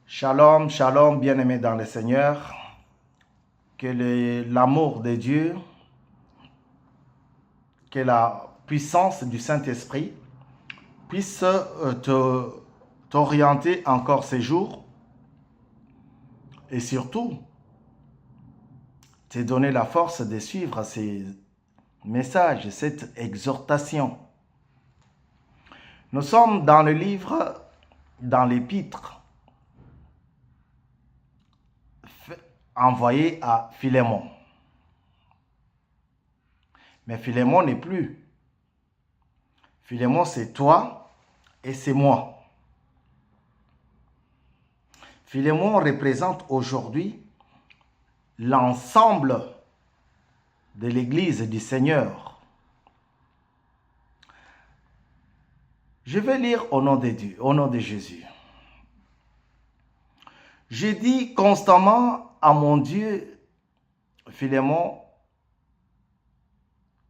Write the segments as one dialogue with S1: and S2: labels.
S1: Shalom, shalom, bien-aimés dans le Seigneur. Que l'amour de Dieu, que la puissance du Saint-Esprit puisse t'orienter encore ces jours et surtout te donner la force de suivre ces messages, cette exhortation. Nous sommes dans le livre, dans l'épître envoyé à Philémon. Mais Philémon n'est plus. Philémon, c'est toi et c'est moi. Philémon représente aujourd'hui l'ensemble de l'Église du Seigneur. Je vais lire au nom de Dieu, au nom de Jésus. Je dis constamment à mon Dieu, Philémon,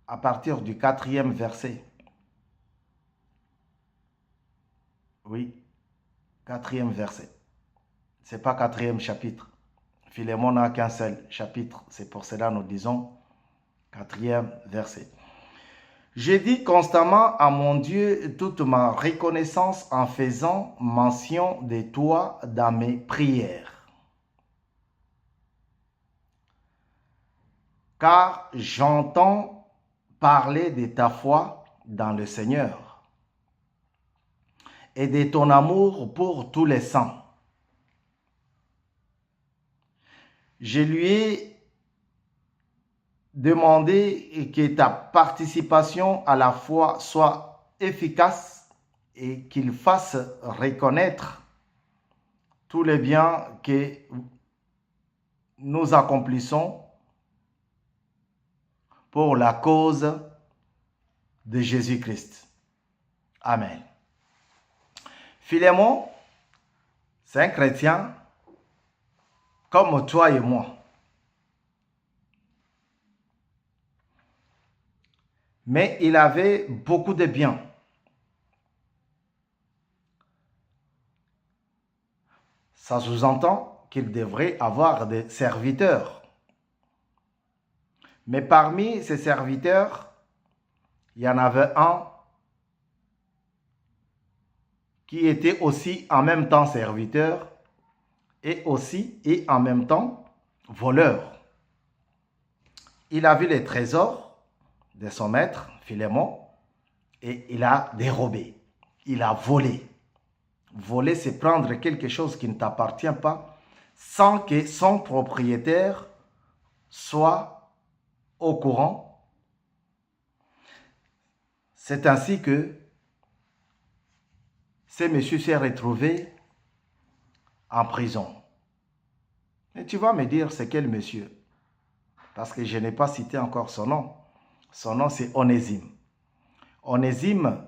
S1: à partir du 4e verset. Oui, 4e verset. Ce n'est pas 4e chapitre. Philémon n'a qu'un seul chapitre. C'est pour cela que nous disons 4e verset. J'ai dit constamment à mon Dieu toute ma reconnaissance en faisant mention de toi dans mes prières. Car j'entends parler de ta foi dans le Seigneur et de ton amour pour tous les saints. Je lui ai demandé que ta participation à la foi soit efficace et qu'il fasse reconnaître tous les biens que nous accomplissons pour la cause de Jésus-Christ. Amen. Philémon, c'est un chrétien comme toi et moi. Mais il avait beaucoup de biens. Ça sous-entend qu'il devrait avoir des serviteurs. Mais parmi ces serviteurs, il y en avait un qui était aussi en même temps serviteur et en même temps voleur. Il a vu les trésors de son maître, Philémon, et il a dérobé. Il a volé. Voler, c'est prendre quelque chose qui ne t'appartient pas sans que son propriétaire soit au courant. C'est ainsi que ce monsieur s'est retrouvé en prison. Et tu vas me dire, c'est quel monsieur? Parce que je n'ai pas cité encore son nom. Son nom, c'est Onésime. Onésime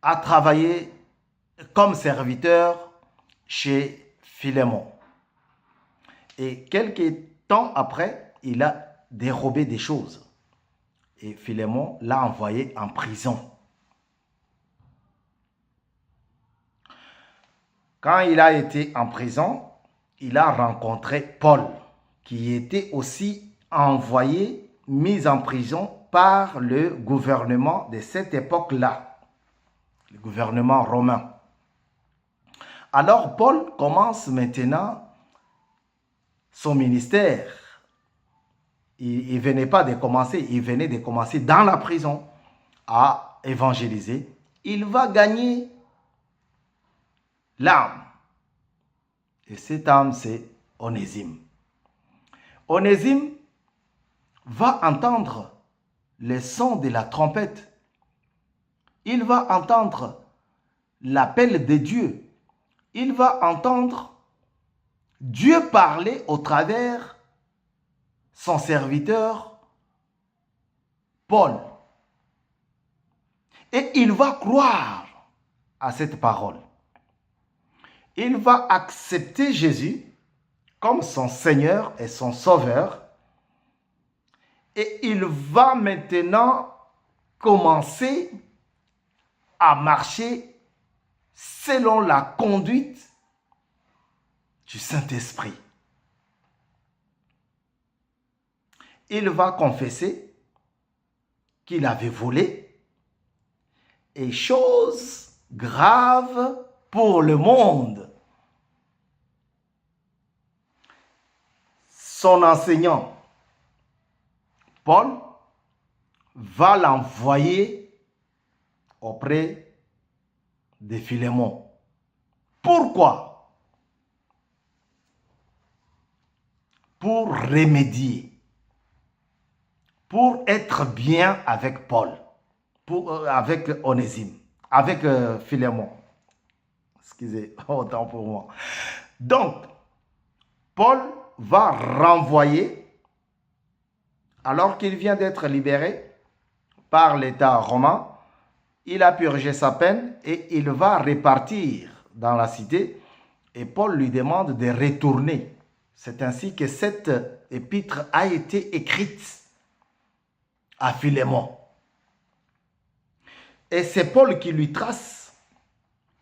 S1: a travaillé comme serviteur chez Philémon. Et quelques temps après, il a dérobé des choses. Et Philémon l'a envoyé en prison. Quand il a été en prison, il a rencontré Paul, qui était aussi envoyé, mis en prison par le gouvernement de cette époque-là, le gouvernement romain. Alors Paul commence maintenant son ministère. Il ne venait pas de commencer, il venait de commencer dans la prison à évangéliser. Il va gagner l'âme. Et cette âme, c'est Onésime. Onésime va entendre le son de la trompette. Il va entendre l'appel de Dieu. Il va entendre Dieu parler au travers son serviteur Paul. Et il va croire à cette parole. Il va accepter Jésus comme son Seigneur et son Sauveur. Et il va maintenant commencer à marcher selon la conduite du Saint-Esprit. Il va confesser qu'il avait volé et chose grave pour le monde. Son enseignant, Paul, va l'envoyer auprès de Philémon. Pourquoi? Pour remédier, pour être bien avec Paul, avec Onésime, avec Philémon. Excusez, autant pour moi. Donc, Paul va renvoyer, alors qu'il vient d'être libéré par l'État romain, il a purgé sa peine et il va repartir dans la cité et Paul lui demande de retourner. C'est ainsi que cette épître a été écrite à Philémon. Et c'est Paul qui lui trace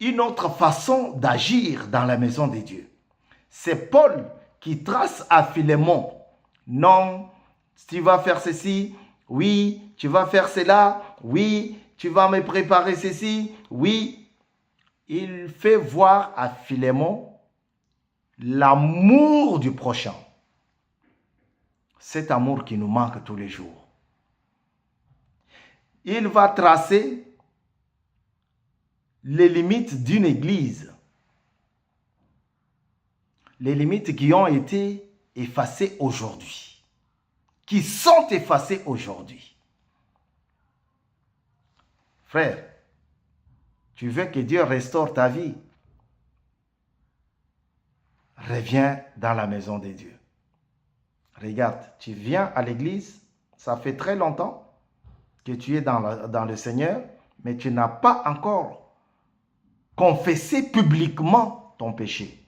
S1: une autre façon d'agir dans la maison de Dieu. C'est Paul qui trace à Philémon, non, tu vas faire ceci, oui, tu vas faire cela, oui, tu vas me préparer ceci, oui. Il fait voir à Philémon l'amour du prochain. Cet amour qui nous manque tous les jours. Il va tracer les limites d'une église. Les limites qui ont été effacées aujourd'hui. Qui sont effacées aujourd'hui. Frère, tu veux que Dieu restaure ta vie? Reviens dans la maison de Dieu. Regarde, tu viens à l'église, ça fait très longtemps que tu es dans le Seigneur, mais tu n'as pas encore confessé publiquement ton péché.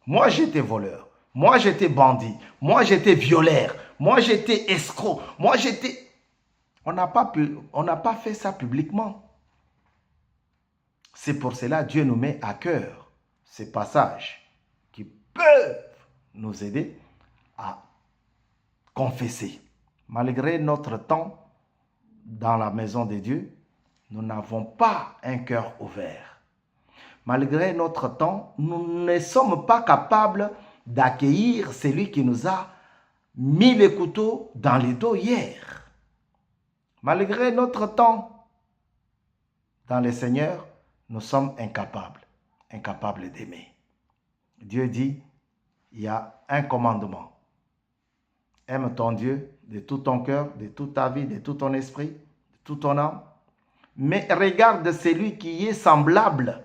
S1: Moi, j'étais voleur. Moi, j'étais bandit. Moi, j'étais violeur. Moi, j'étais escroc. Moi, j'étais... On n'a pas fait ça publiquement. C'est pour cela que Dieu nous met à cœur ces passages qui peuvent nous aider à confesser. Malgré notre temps dans la maison de Dieu, nous n'avons pas un cœur ouvert. Malgré notre temps, nous ne sommes pas capables d'accueillir celui qui nous a mis le couteau dans le dos hier. Malgré notre temps dans le Seigneur, nous sommes incapables d'aimer. Dieu dit, il y a un commandement. Aime ton Dieu de tout ton cœur, de toute ta vie, de tout ton esprit, de toute ton âme. Mais regarde celui qui est semblable.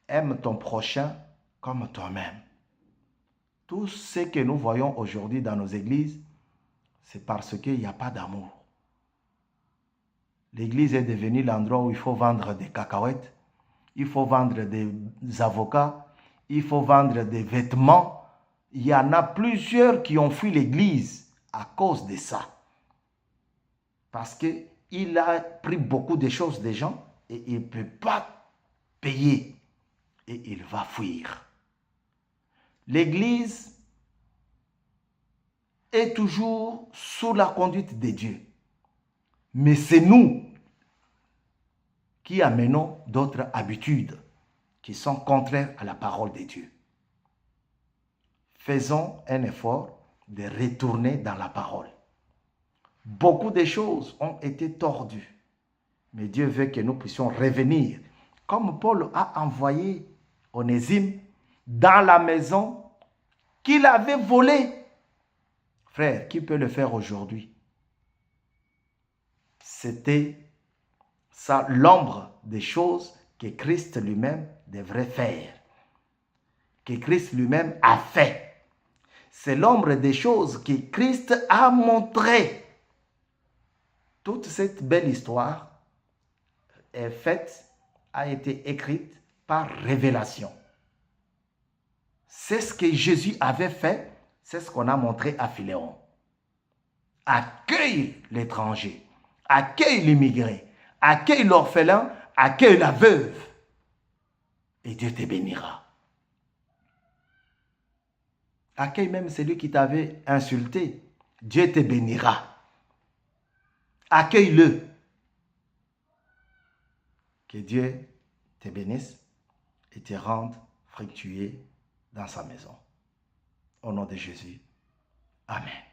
S1: Aime ton prochain comme toi-même. Tout ce que nous voyons aujourd'hui dans nos églises, c'est parce qu'il n'y a pas d'amour. L'église est devenue l'endroit où il faut vendre des cacahuètes, il faut vendre des avocats, il faut vendre des vêtements. Il y en a plusieurs qui ont fui l'église à cause de ça. Parce qu'il a pris beaucoup de choses des gens et il ne peut pas payer. Et il va fuir. L'église est toujours sous la conduite de Dieu. Mais c'est nous qui amenons d'autres habitudes qui sont contraires à la parole de Dieu. Faisons un effort de retourner dans la parole. Beaucoup de choses ont été tordues, mais Dieu veut que nous puissions revenir, comme Paul a envoyé Onésime dans la maison qu'il avait volée. Frère, qui peut le faire aujourd'hui? C'était ça l'ombre des choses que Christ lui-même devrait faire, que Christ lui-même a fait. C'est l'ombre des choses que Christ a montrées. Toute cette belle histoire est faite, a été écrite par révélation. C'est ce que Jésus avait fait, c'est ce qu'on a montré à Philémon. Accueille l'étranger, accueille l'immigré, accueille l'orphelin, accueille la veuve. et Dieu te bénira. Accueille même celui qui t'avait insulté. Dieu te bénira. Accueille-le. Que Dieu te bénisse et te rende fructueux dans sa maison. Au nom de Jésus. Amen.